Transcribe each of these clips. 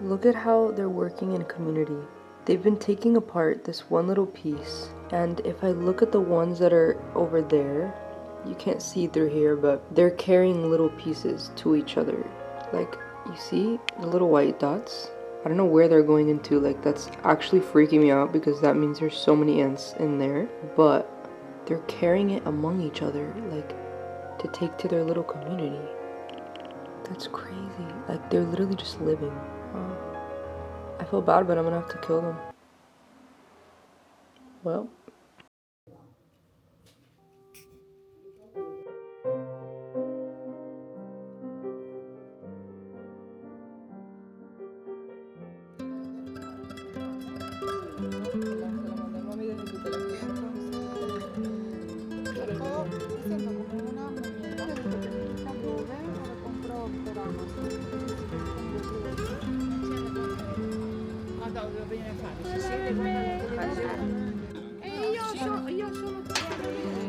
Look at how they're working in community. They've been taking apart this one little piece, and if I look at the ones that are over there, you can't see through here, but they're carrying little pieces to each other. Like, you see the little white dots? I don't know where they're going into. Like, that's actually freaking me out because that means there's so many ants in there, but they're carrying it among each other, like, to take to their little community. That's crazy. Like, they're literally just living. I feel bad, but I'm gonna have to kill them. Well.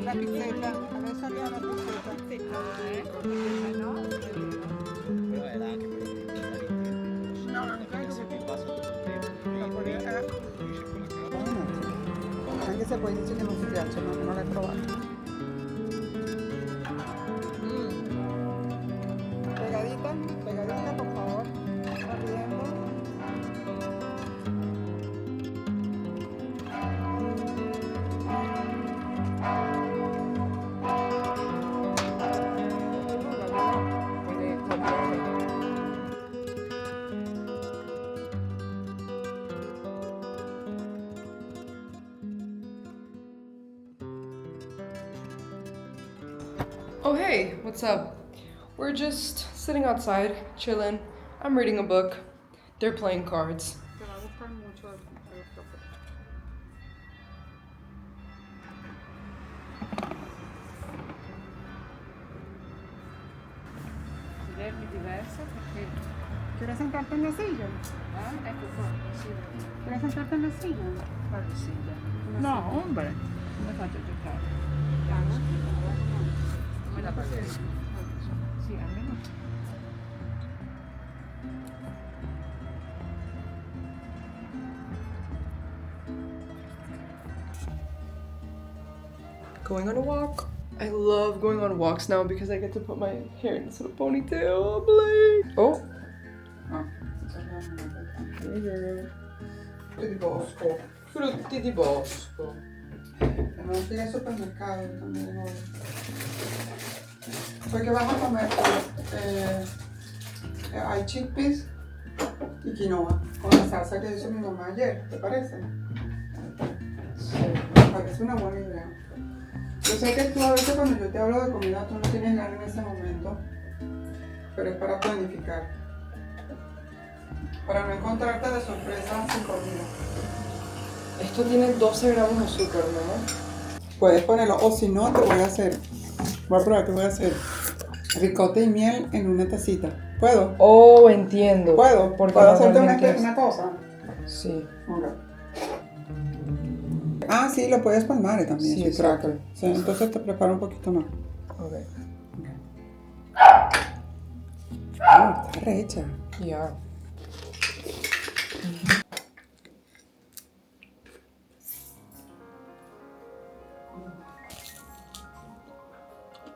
La pizzetta, adesso arriva la pizzetta. Ah, ecco, perché no? Però era anche quello che mi dà no, non credo se ti passa tutto il tempo. Anche se poi dice che non ti piacciono, che non l'hai provato. Pegadita, pegadita, por favor. Abriendo. Oh hey, what's up? We're just sitting outside, chilling. I'm reading a book. They're playing cards. Te va a gustar mucho el café. Vermi diverse perché... ¿Quieres sentarte en la silla? Ah, ecco qua, sì. ¿Quieres sentarte en la silla? Quale silla? No, hombre. Come faccio a giocare? Me la prendo. Sì, almeno. Going on a walk. I love going on walks now because I get to put my hair in this little ponytail. Blake. Oh. Frutti di bosco. Frutti di bosco. Non fui al supermercato también hoy. Porque vas a comer hay chickpeas y quinoa con la salsa que hizo mi mamá ayer, ¿te parece? Sí. Me parece una buena idea. Yo sé que tú a veces cuando yo te hablo de comida tú no tienes ganas en ese momento, pero es para planificar. Para no encontrarte de sorpresa sin comida. Esto tiene 12 gramos de azúcar, ¿no? Puedes ponerlo, o si no, te voy a hacer. Voy a probar, te voy a hacer ricota y miel en una tacita. ¿Puedo? Oh, entiendo. ¿Puedo? Porque ¿Puedo hacerte normalmente una cosa? Sí. Okay. Ah, sí, lo puedes palmar también. Sí, sí, exacto. cracker. Sí, entonces te preparo un poquito más. Ok. Está recha. Yeah.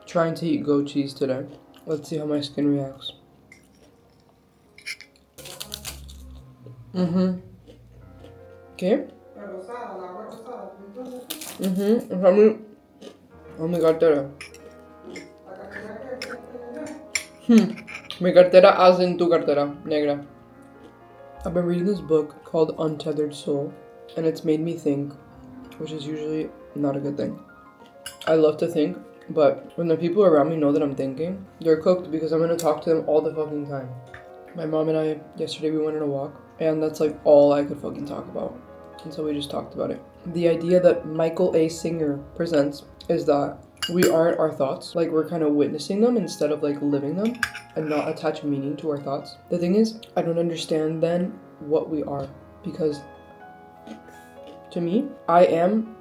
Trying to eat goat cheese today. Let's see how my skin reacts. ¿Qué? Mi cartera. Mi cartera as in tu cartera, negra. I've been reading this book called Untethered Soul, and it's made me think, which is usually not a good thing. I love to think, but when the people around me know that I'm thinking, they're cooked because I'm gonna talk to them all the fucking time. My mom and I, yesterday we went on a walk, and that's like all I could fucking talk about. And so we just talked about it. The idea that Michael A. Singer presents is that we aren't our thoughts. Like, we're kind of witnessing them instead of like living them and not attach meaning to our thoughts. The thing is, I don't understand then what we are, because to me, I am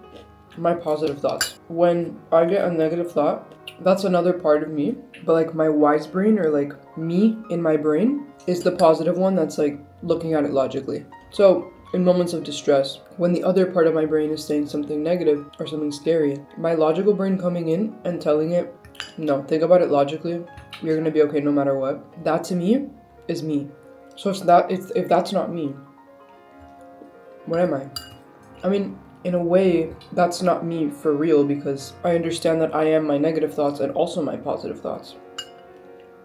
my positive thoughts. When I get a negative thought, that's another part of me, but like my wise brain, or like me in my brain, is the positive one that's like looking at it logically. So, in moments of distress, when the other part of my brain is saying something negative or something scary, my logical brain coming in and telling it, no, think about it logically, you're gonna be okay no matter what. That to me is me. So if that's not me, what am I? I mean, in a way, that's not me for real, because I understand that I am my negative thoughts and also my positive thoughts.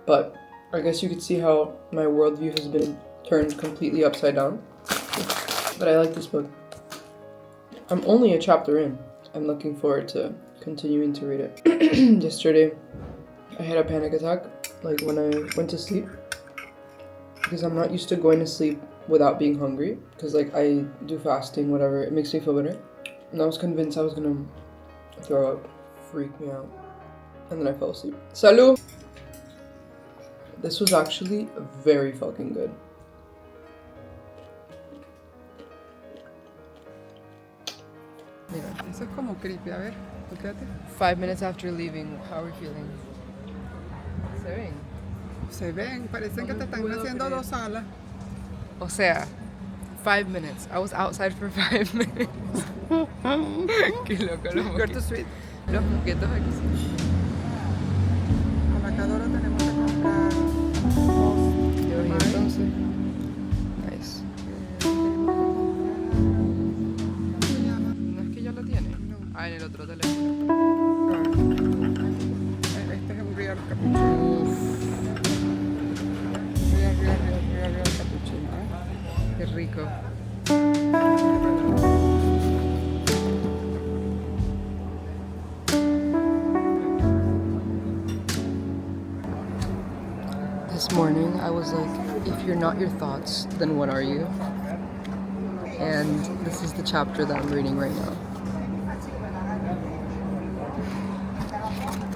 But I guess you could see how my worldview has been turned completely upside down. But I like this book. I'm only a chapter in. I'm looking forward to continuing to read it. Yesterday, I had a panic attack, like when I went to sleep, because I'm not used to going to sleep without being hungry, because like I do fasting, whatever, it makes me feel better. And I was convinced I was gonna throw up, freak me out, and then I fell asleep. Salud! This was actually very fucking good. Mira, eso es como creepy. A ver, volteate. 5 minutes after leaving, how are we feeling? Se ven. Se ven, parecen que te están haciendo dos alas. O sea, 5 minutes. I was outside for 5 minutes. Qué loco los Go to sweet. Los moquetos aquí sí. A la Cadora tenemos que comprar dos. Yo vi entonces. Nice. ¿No es que ya lo tiene? No. Ah, en el otro teléfono. Este es un real cappuccino. Real cappuccino. Qué rico. This morning I was like, if you're not your thoughts, then what are you? And this is the chapter that I'm reading right now.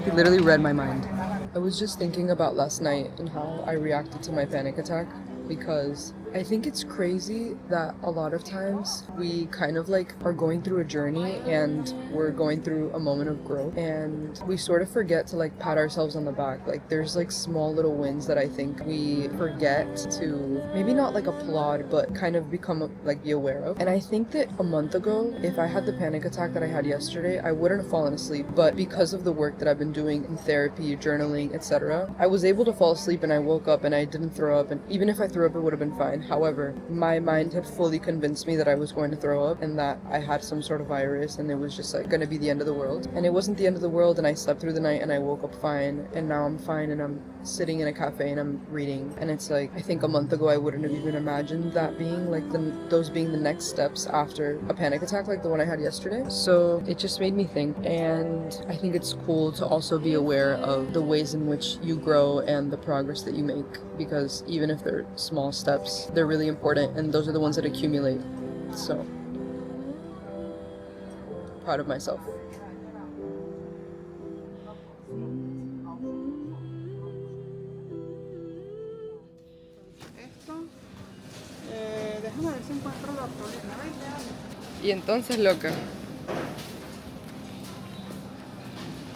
He literally read my mind. I was just thinking about last night and how I reacted to my panic attack, because I think it's crazy that a lot of times we kind of like are going through a journey and we're going through a moment of growth, and we sort of forget to like pat ourselves on the back. Like there's like small little wins that I think we forget to maybe not like applaud, but kind of become like be aware of. And I think that a month ago, if I had the panic attack that I had yesterday, I wouldn't have fallen asleep. But because of the work that I've been doing in therapy, journaling, etc., I was able to fall asleep and I woke up and I didn't throw up. And even if I threw up, it would have been fine. However, my mind had fully convinced me that I was going to throw up and that I had some sort of virus and it was just like going to be the end of the world. And it wasn't the end of the world, and I slept through the night and I woke up fine, and now I'm fine and I'm sitting in a cafe and I'm reading. And it's like, I think a month ago I wouldn't have even imagined that being like those being the next steps after a panic attack like the one I had yesterday. So it just made me think, and I think it's cool to also be aware of the ways in which you grow and the progress that you make, because even if they're small steps, they're really important, and those are the ones that accumulate. So proud of myself. Esto, déjame ver si encuentro la problema. Y entonces, loca,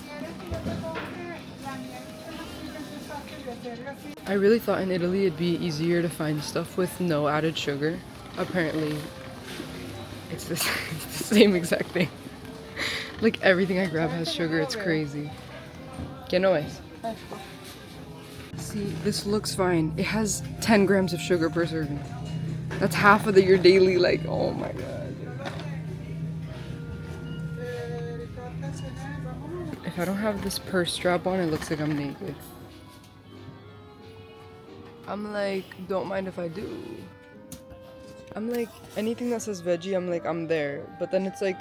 ¿Quieres que yo te compre la miel que es fácil de hacerla así? I really thought in Italy it'd be easier to find stuff with no added sugar. Apparently, it's the same exact thing. Like everything I grab has sugar, it's crazy. ¿Qué no es? See, this looks fine. It has 10 grams of sugar per serving. That's half of your daily, like, oh my god. If I don't have this purse strap on, it looks like I'm naked. I'm like, don't mind if I do. I'm like, anything that says veggie, I'm like, I'm there. But then it's like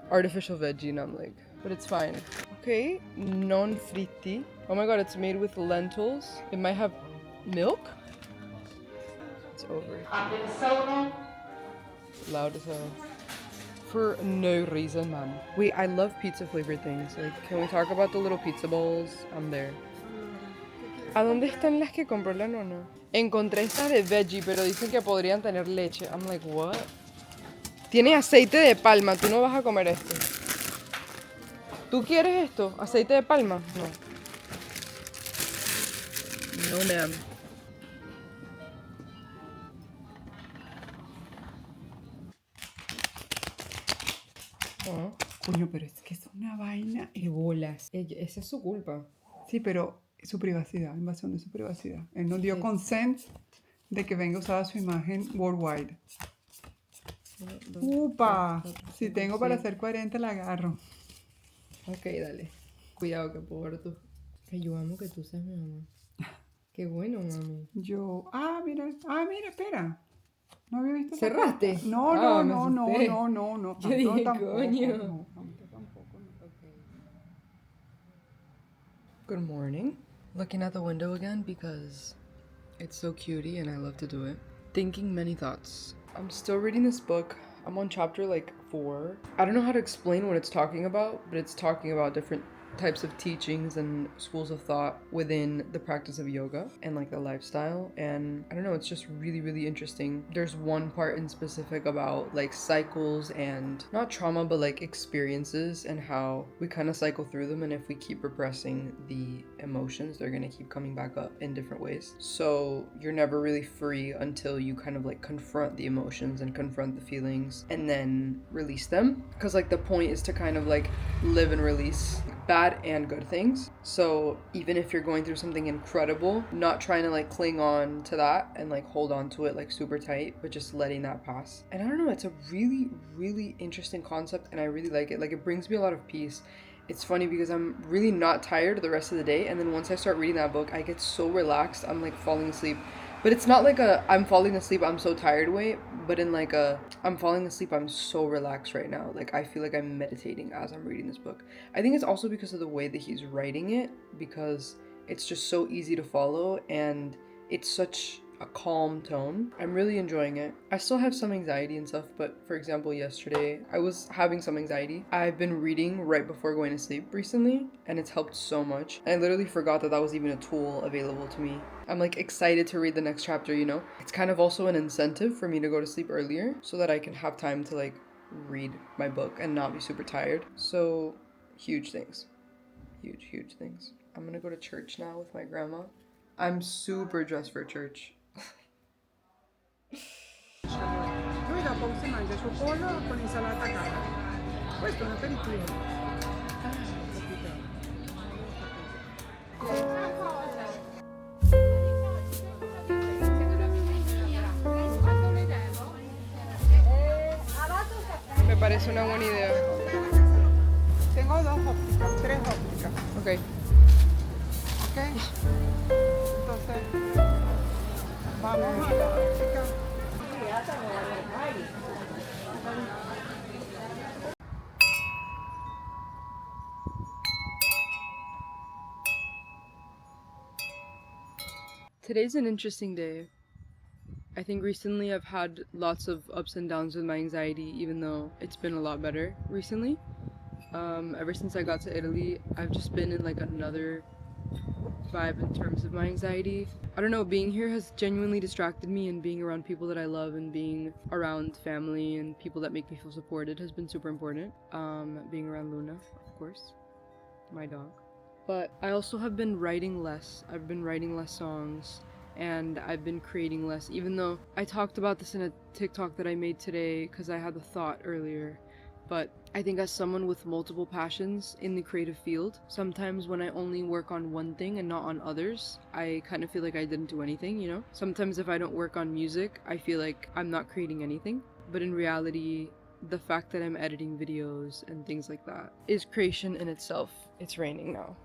artificial veggie, and I'm like, but it's fine. Okay, non fritti. Oh my god, it's made with lentils. It might have milk? It's over. Loud as hell. For no reason, man. Wait, I love pizza flavored things. Like, can we talk about the little pizza bowls? I'm there. ¿A dónde están las que compró la nona? Encontré estas de veggie, pero dicen que podrían tener leche. I'm like, what? Tiene aceite de palma. Tú no vas a comer esto. ¿Tú quieres esto? ¿Aceite de palma? No. No, ma'am. Oh, Coño, pero es que es una vaina. qué bolas. Esa es su culpa. Sí, pero su privacidad, invasión de su privacidad. Él no dio Sí. consent de que venga usada su imagen worldwide. Uno, dos, ¡Upa! tres, cuatro, Si cinco, tengo para seis. ser coherente, la agarro. Ok, dale. Cuidado que puedo ver tú. Que yo amo que tú seas mi mamá. Qué bueno, mami. Mira, espera. No había visto esa ¿Cerraste? carta. No, Ah, no, me no, no, asusté. no, no, no. Yo Tanto dije, tampoco. coño. No, tanto tampoco. No. Okay. Good morning. Looking at the window again because it's so cutie and I love to do it. Thinking many thoughts. I'm still reading this book. I'm on chapter like 4. I don't know how to explain what it's talking about, but it's talking about different types of teachings and schools of thought within the practice of yoga and like the lifestyle. And I don't know, it's just really interesting. There's one part in specific about like cycles and not trauma but like experiences and how we kind of cycle through them, and if we keep repressing the emotions, they're going to keep coming back up in different ways. So you're never really free until you kind of like confront the emotions and confront the feelings and then release them, because like the point is to kind of like live and release bad and good things. So even if you're going through something incredible, not trying to like cling on to that and like hold on to it like super tight, but just letting that pass. And I don't know, it's a really interesting concept and I really like it. Like it brings me a lot of peace. It's funny because I'm really not tired the rest of the day, and then once I start reading that book, I get so relaxed, I'm like falling asleep. But it's not like a I'm falling asleep, I'm so tired way, but in like a I'm falling asleep, I'm so relaxed right now. Like I feel like I'm meditating as I'm reading this book. I think it's also because of the way that he's writing it, because it's just so easy to follow and it's such a calm tone. I'm really enjoying it. I still have some anxiety and stuff, but for example, yesterday I was having some anxiety. I've been reading right before going to sleep recently, and it's helped so much. And I literally forgot that that was even a tool available to me. I'm like excited to read the next chapter, you know? It's kind of also an incentive for me to go to sleep earlier so that I can have time to like read my book and not be super tired. So huge things. Huge things. I'm gonna go to church now with my grandma. I'm super dressed for church. Poi dopo si mangia cioccolata con insalata cara. Questo è un aperitivo. Me parece una buena idea. Tengo 2 ópticas, 3 ópticas. Ok. ¿Ok? Entonces, vamos a la óptica. Today's an interesting day. I think recently I've had lots of ups and downs with my anxiety, even though it's been a lot better recently. Ever since I got to Italy, I've just been in like another vibe in terms of my anxiety. I don't know, being here has genuinely distracted me, and being around people that I love and being around family and people that make me feel supported has been super important. Being around Luna, of course, my dog. But I also have been writing less. I've been writing less songs, and I've been creating less, even though I talked about this in a TikTok that I made today because I had the thought earlier. But I think as someone with multiple passions in the creative field, sometimes when I only work on one thing and not on others, I kind of feel like I didn't do anything, you know? Sometimes if I don't work on music, I feel like I'm not creating anything. But in reality, the fact that I'm editing videos and things like that is creation in itself. It's raining now.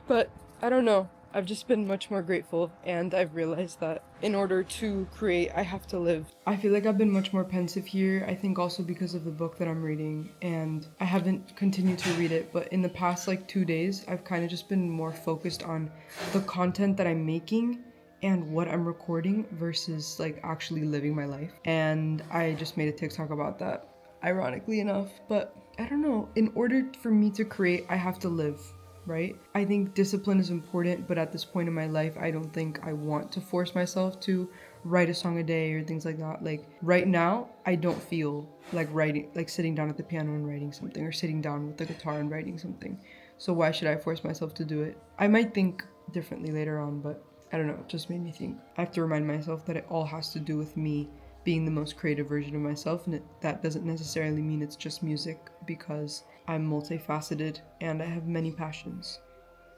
But I don't know. I've just been much more grateful, and I've realized that in order to create, I have to live. I feel like I've been much more pensive here, I think also because of the book that I'm reading, and I haven't continued to read it, but in the past like 2 days, I've kind of just been more focused on the content that I'm making and what I'm recording versus like actually living my life. And I just made a TikTok about that, ironically enough. But I don't know, in order for me to create, I have to live, right? I think discipline is important, but at this point in my life, I don't think I want to force myself to write a song a day or things like that. Like right now, I don't feel like writing, like sitting down at the piano and writing something, or sitting down with the guitar and writing something. So why should I force myself to do it? I might think differently later on, but I don't know, it just made me think. I have to remind myself that it all has to do with me being the most creative version of myself, and that doesn't necessarily mean it's just music, because I'm multifaceted and I have many passions.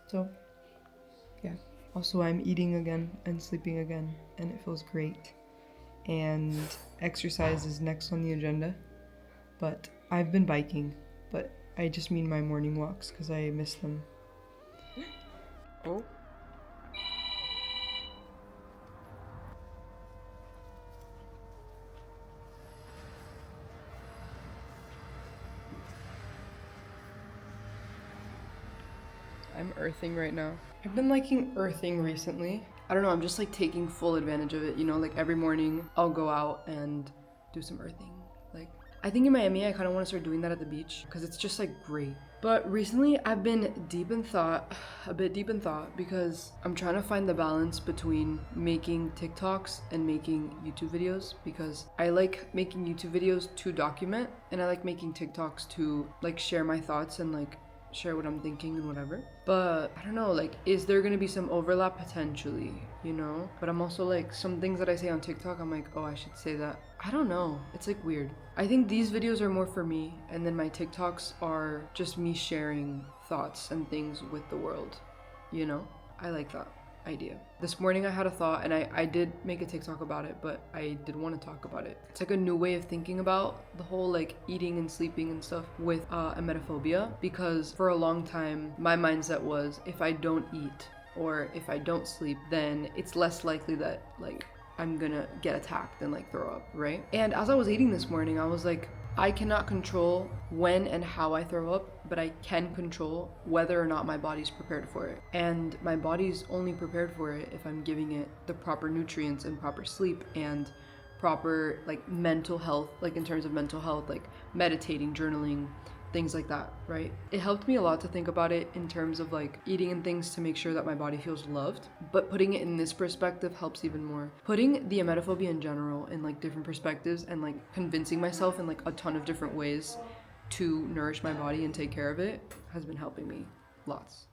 So yeah. Also, I'm eating again and sleeping again, and it feels great. And exercise is next on the agenda, but I've been biking, but I just mean my morning walks because I miss them. Oh. I'm earthing right now. I've been liking earthing recently. I don't know, I'm just like taking full advantage of it, you know, like every morning I'll go out and do some earthing. Like, I think in Miami I kind of want to start doing that at the beach because it's just like great. But recently I've been a bit deep in thought, because I'm trying to find the balance between making TikToks and making YouTube videos, because I like making YouTube videos to document, and I like making TikToks to like share my thoughts and like share what I'm thinking and whatever. But I don't know, like, is there gonna be some overlap? Potentially, you know? But I'm also like, some things that I say on TikTok, I'm like, oh, I should say that. I don't know. It's like weird. I think these videos are more for me, and then my TikToks are just me sharing thoughts and things with the world, you know? I like that idea. This morning I had a thought, and I did make a TikTok about it, but I did want to talk about it. It's like a new way of thinking about the whole like eating and sleeping and stuff with emetophobia, because for a long time my mindset was, if I don't eat or if I don't sleep, then it's less likely that like I'm gonna get attacked and like throw up, right? And as I was eating this morning, I was like, I cannot control when and how I throw up, but I can control whether or not my body's prepared for it. And my body's only prepared for it if I'm giving it the proper nutrients and proper sleep and proper like mental health, like in terms of mental health, like meditating, journaling, things like that, right? It helped me a lot to think about it in terms of like eating and things to make sure that my body feels loved, but putting it in this perspective helps even more. Putting the emetophobia in general in like different perspectives and like convincing myself in like a ton of different ways to nourish my body and take care of it has been helping me lots.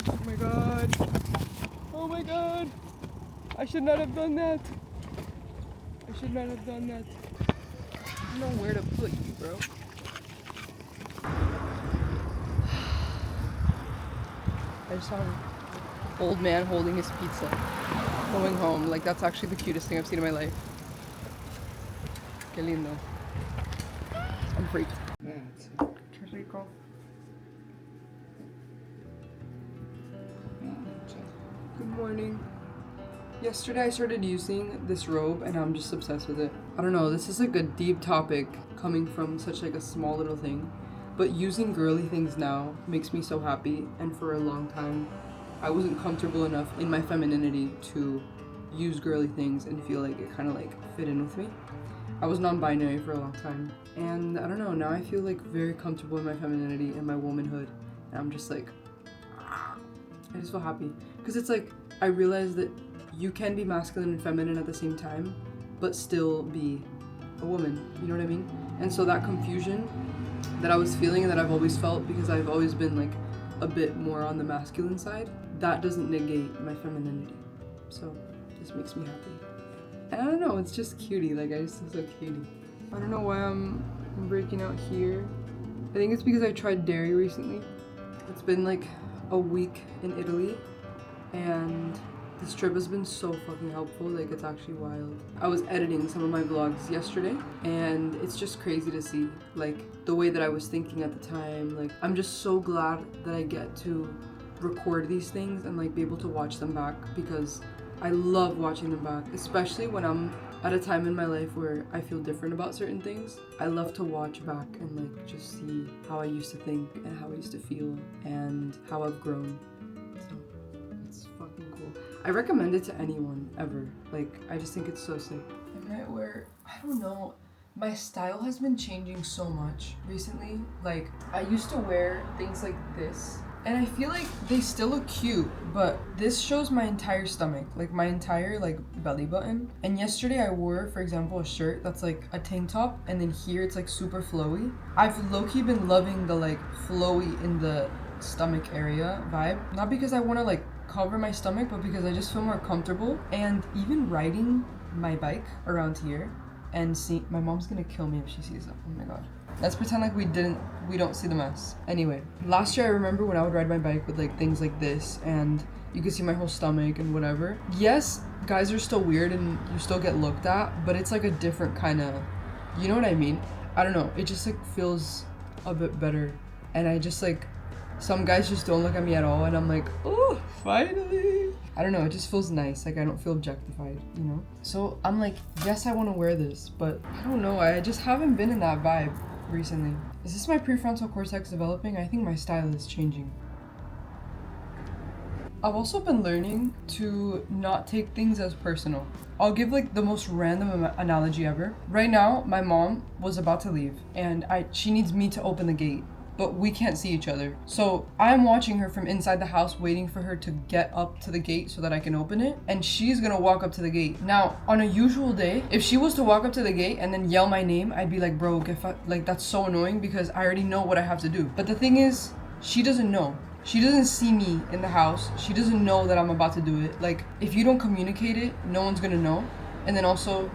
Oh my god. Oh my god. I should not have done that. I should not have done that. I don't know where to put you, bro. I just saw an old man holding his pizza, going home. Like, that's actually the cutest thing I've seen in my life. Qué lindo. I'm freaked. Qué rico. Good morning. Yesterday I started using this robe and I'm just obsessed with it. I don't know, this is like a deep topic coming from such like a small little thing, but using girly things now makes me so happy, and for a long time I wasn't comfortable enough in my femininity to use girly things and feel like it kind of like fit in with me. I was non-binary for a long time, and I don't know, now I feel like very comfortable in my femininity and my womanhood, and I'm just like, I just feel happy, because it's like I realized that you can be masculine and feminine at the same time, but still be a woman, you know what I mean? And so that confusion that I was feeling and that I've always felt, because I've always been like a bit more on the masculine side, that doesn't negate my femininity. So this makes me happy. And I don't know, it's just cutie, like I just feel so cutie. I don't know why I'm breaking out here. I think it's because I tried dairy recently. It's been like a week in Italy, and this trip has been so fucking helpful, like it's actually wild. I was editing some of my vlogs yesterday, and it's just crazy to see like the way that I was thinking at the time. Like, I'm just so glad that I get to record these things and like be able to watch them back, because I love watching them back, especially when I'm at a time in my life where I feel different about certain things. I love to watch back and like just see how I used to think and how I used to feel and how I've grown. So it's fucking cool. I recommend it to anyone ever. Like, I just think it's so sick. I might wear, I don't know, my style has been changing so much recently. Like, I used to wear things like this, and I feel like they still look cute, but this shows my entire stomach, like my entire like belly button. And yesterday I wore, for example, a shirt that's like a tank top, and then here it's like super flowy. I've low-key been loving the like flowy in the stomach area vibe, not because I want to like cover my stomach, but because I just feel more comfortable. And even riding my bike around here and see, my mom's gonna kill me if she sees it. Oh my god. Let's pretend like we don't see the mess. Anyway, last year I remember when I would ride my bike with like things like this and you could see my whole stomach and whatever. Yes, guys are still weird and you still get looked at, but it's like a different kind of, you know what I mean? I don't know, it just like feels a bit better. And I just like, some guys just don't look at me at all and I'm like, oh, finally. I don't know, it just feels nice, like I don't feel objectified, you know? So I'm like, yes, I want to wear this, but I don't know, I just haven't been in that vibe recently. Is this my prefrontal cortex developing? I think my style is changing. I've also been learning to not take things as personal. I'll give like the most random analogy ever. Right now, my mom was about to leave and she needs me to open the gate, but we can't see each other. So I'm watching her from inside the house, waiting for her to get up to the gate so that I can open it. And she's gonna walk up to the gate. Now, on a usual day, if she was to walk up to the gate and then yell my name, I'd be like, bro, like that's so annoying because I already know what I have to do. But the thing is, she doesn't know. She doesn't see me in the house. She doesn't know that I'm about to do it. Like, if you don't communicate it, no one's gonna know. And then also,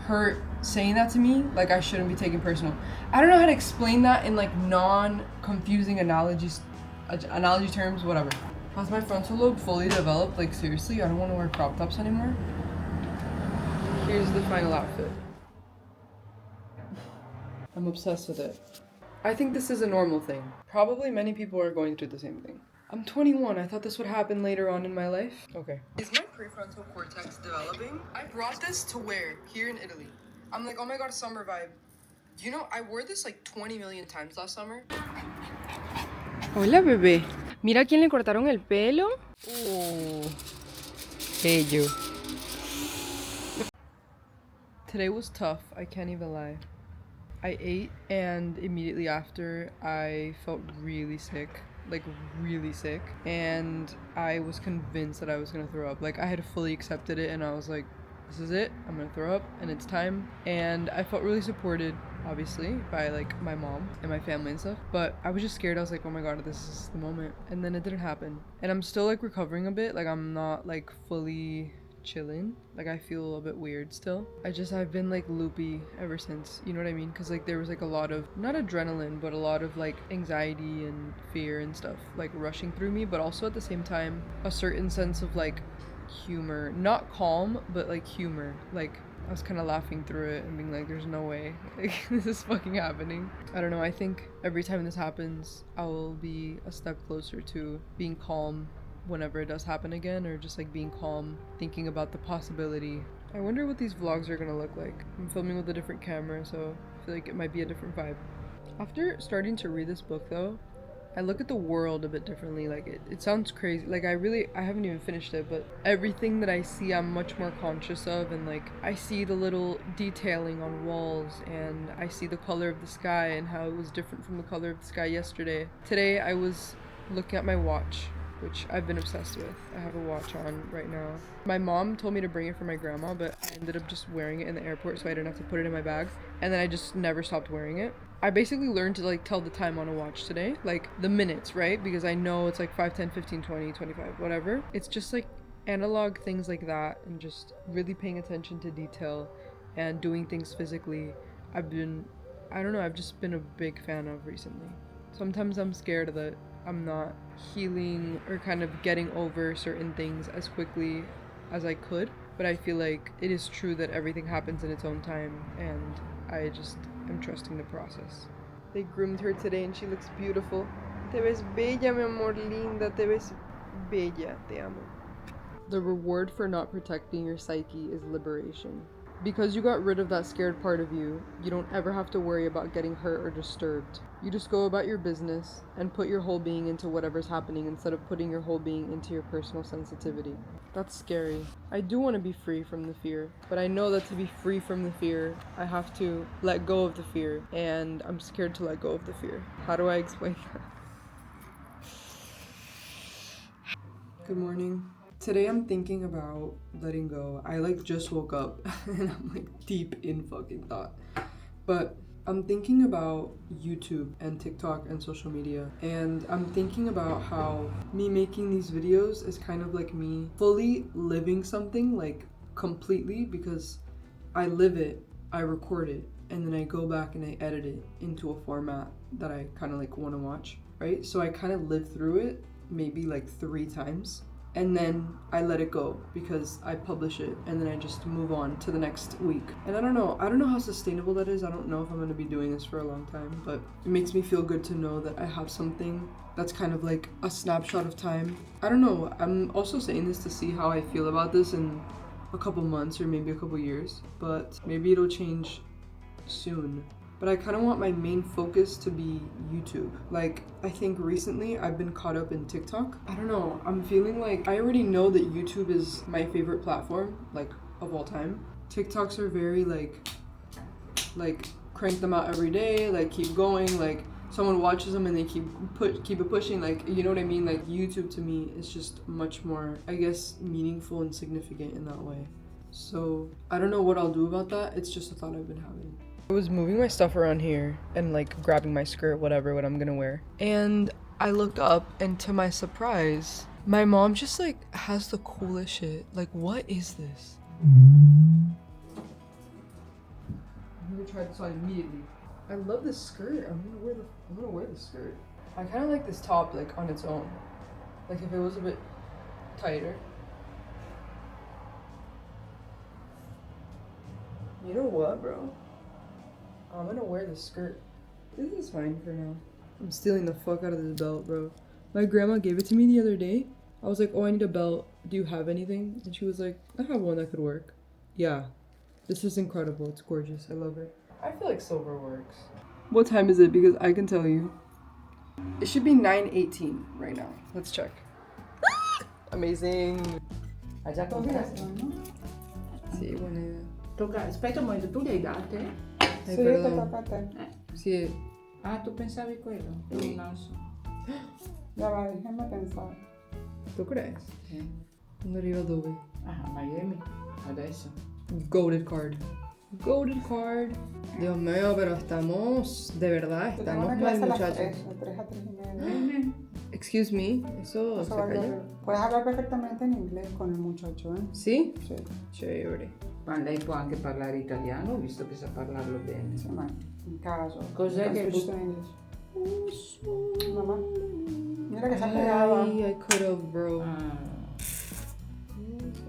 her saying that to me, like I shouldn't be taken personal. I don't know how to explain that in like non-confusing analogy terms, whatever. Has my frontal lobe fully developed? Like seriously, I don't want to wear crop tops anymore. Here's the final outfit. I'm obsessed with it. I think this is a normal thing. Probably many people are going through the same thing. I'm 21. I thought this would happen later on in my life. Okay. Is my prefrontal cortex developing? I brought this to wear here in Italy. I'm like, oh my god, summer vibe. You know, I wore this like 20 million times last summer. Hola, bebé. Mira quién le cortaron el pelo. Oh, bello. Today was tough. I can't even lie. I ate and immediately after I felt really sick, like really sick, and I was convinced that I was gonna throw up. Like I had fully accepted it and I was like, this is it, I'm gonna throw up and it's time. And I felt really supported, obviously, by like my mom and my family and stuff, but I was just scared. I was like, oh my god, this is the moment. And then it didn't happen. And I'm still like recovering a bit, like I'm not like fully chilling, like I feel a bit weird still. I've been like loopy ever since, you know what I mean? Because like there was like a lot of, not adrenaline, but a lot of like anxiety and fear and stuff like rushing through me, but also at the same time a certain sense of like humor, not calm, but like humor. Like I was kind of laughing through it and being like, there's no way like, this is fucking happening. I don't know, I think every time this happens I will be a step closer to being calm whenever it does happen again, or just like being calm, thinking about the possibility. I wonder what these vlogs are gonna look like. I'm filming with a different camera, so I feel like it might be a different vibe. After starting to read this book though, I look at the world a bit differently. Like it sounds crazy, like I haven't even finished it, but everything that I see I'm much more conscious of, and like I see the little detailing on walls, and I see the color of the sky and how it was different from the color of the sky yesterday. Today I was looking at my watch, which I've been obsessed with. I have a watch on right now. My mom told me to bring it for my grandma, but I ended up just wearing it in the airport so I didn't have to put it in my bag. And then I just never stopped wearing it. I basically learned to like tell the time on a watch today, like the minutes, right? Because I know it's like 5, 10, 15, 20, 25, whatever. It's just like analog things like that, and just really paying attention to detail and doing things physically. I've just been a big fan of recently. Sometimes I'm scared that I'm not healing or kind of getting over certain things as quickly as I could, but I feel like it is true that everything happens in its own time, and I just am trusting the process. They groomed her today and she looks beautiful. Te ves bella, mi amor, linda, te ves bella, te amo. The reward for not protecting your psyche is liberation. Because you got rid of that scared part of you, you don't ever have to worry about getting hurt or disturbed. You just go about your business and put your whole being into whatever's happening instead of putting your whole being into your personal sensitivity. That's scary. I do want to be free from the fear, but I know that to be free from the fear, I have to let go of the fear, and I'm scared to let go of the fear. How do I explain that? Good morning. Today I'm thinking about letting go. I like just woke up and I'm like deep in fucking thought. But I'm thinking about YouTube and TikTok and social media, and I'm thinking about how me making these videos is kind of like me fully living something, like completely, because I live it, I record it, and then I go back and I edit it into a format that I kind of like want to watch, right? So I kind of live through it maybe like 3 times, and then I let it go because I publish it, and then I just move on to the next week. And I don't know how sustainable that is. I don't know if I'm going to be doing this for a long time, but it makes me feel good to know that I have something that's kind of like a snapshot of time. I don't know, I'm also saying this to see how I feel about this in a couple months or maybe a couple years, but maybe it'll change soon. But I kind of want my main focus to be YouTube. Like, I think recently I've been caught up in TikTok. I don't know, I'm feeling like I already know that YouTube is my favorite platform, like, of all time. TikToks are very like crank them out every day, like keep going, like someone watches them and they keep it pushing, like, you know what I mean? Like, YouTube to me is just much more, I guess, meaningful and significant in that way. So I don't know what I'll do about that. It's just a thought I've been having. I was moving my stuff around here and like grabbing my skirt, whatever, what I'm gonna wear. And I looked up, and to my surprise, my mom just like has the coolest shit. Like, what is this? I'm gonna try this on immediately. I love this skirt. I'm gonna wear the skirt. I kind of like this top like on its own. Like if it was a bit tighter. You know what, bro? I'm gonna wear the skirt. This is fine for now. I'm stealing the fuck out of this belt, bro. My grandma gave it to me the other day. I was like, oh, I need a belt. Do you have anything? And she was like, I have one that could work. Yeah. This is incredible. It's gorgeous. I love it. I feel like silver works. What time is it? Because I can tell you. It should be 9:18 right now. Let's check. Amazing. Hai già comprato, no? Sì, buona idea. Tocca, aspetta un momento, tu le hai date? Sì, Tocca a te. Sì. Ah, tu pensavi quello? Io non so. Ya va, déjame pensar. Tu crees? Sì. Non arriva dove? Ah, Miami. Adesso. Goated card. Goated card. Dios mío, pero estamos, de verdad, Yo tengo estamos una mal, clase a las muchachos. 3, de 3 a 3 y media. Excuse me, eso se Eso va a calla. ser- Puedes hablar perfectamente en inglés con el muchacho, ¿eh? Sì? Sí, Chévere. Ma lei può anche parlare italiano, visto che sa parlarlo bene. sí, ma en caso. Cos'è You can che switch to English. Mamá, mira que se ha pegado. Ay, I could have, bro. Ah.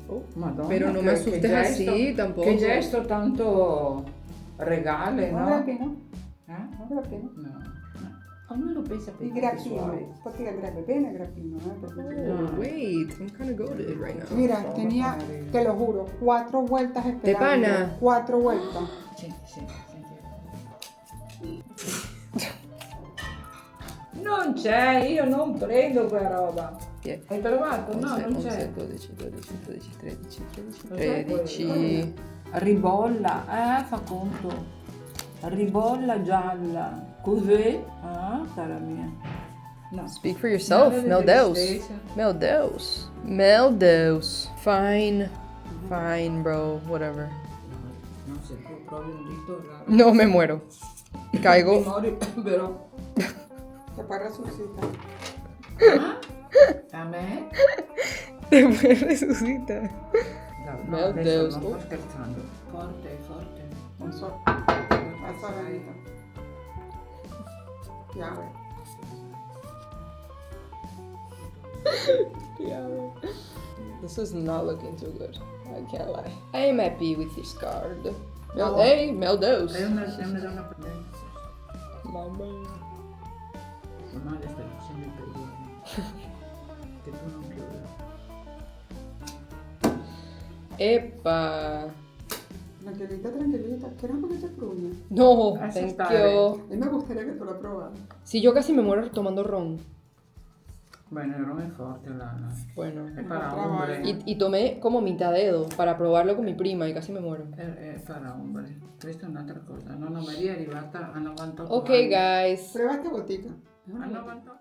Oh. Madonna, Pero no me che asustes así, tampoco. Che gesto tanto regale, Un no? grappino? Eh? Un grappino? No. Ognuno pensa per Il i fatti suoi. grappino, perché andrebbe bene il grappino, perché- Oh, wait, I'm kind of goated right now. Mira, tenía, te lo juro, 4 vueltas esperando. pana. 4 vueltas. Senti, senti. Non c'è, io non prendo quella roba. Yeah. Hai trovato? No, non 11, c'è. 12, 12, 12, 13, 13, Cos'è 13. Ribolla, fa conto. Ribolla gialla. Cos'è? Ah, cara mia. No. Speak for yourself, Nada de meu Deus. tristeza. Meu Deus. Meu Deus. Fine. Fine, bro. Whatever. No, se tu provi un dito raro. No, me muero. Caigo. Muori, però. Que poi resucita. Ah? A me? Después resucita. No, Meu adesso Deus. non sto scherzando. Forte, forte. Non so. Forte, Alza la sai. vita. Chiave. This is not looking too good. I can't lie. I am happy with this card. No. Hey, meu Deus. È una donna prudente. Mamma. Ormai le sto dicendo il periodo. Che tu non chiuda. Epa. Tranquilita, tranquilita. ¿Quieres un poquito de pruña? No, Esa thank está you. A mí me gustaría que tú la probaras. Si yo casi me muero tomando ron. Bueno, il rum è forte, Bueno. è para Otra hombre. vaina. Y tomé como mitad dedo para probarlo con mi prima y casi me muero. È para hombre. Questa è un'altra cosa. Nonna Maria è arrivata a 98 Ok, anni. guys. Prueba esta gotica. A 98